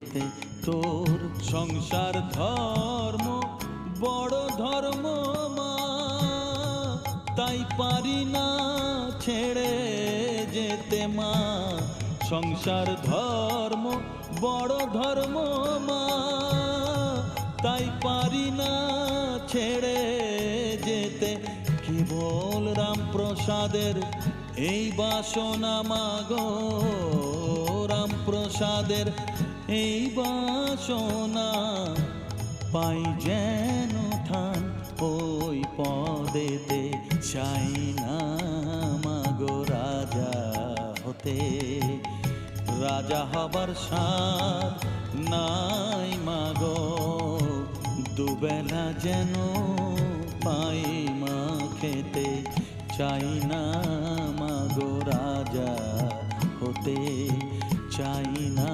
যেতে তোর সংসার ধর্ম বড় ধর্ম মা, তাই পারি না ছেড়ে যেতে মা। সংসার ধর্ম বড় ধর্ম মা, তাই পারি না ছেড়ে যেতে। কেবল রামপ্রসাদের এই বাসনা মাগো, রামপ্রসাদের এই বাসনা, পাই যেন ঠান ওই পদেতে। চাই না মাগো রাজা হতে, রাজা হবার সাধ নাই মাগো। দুবেলা যেন পাই মা খেতে, চাই না মাগো রাজা হতে, চাই না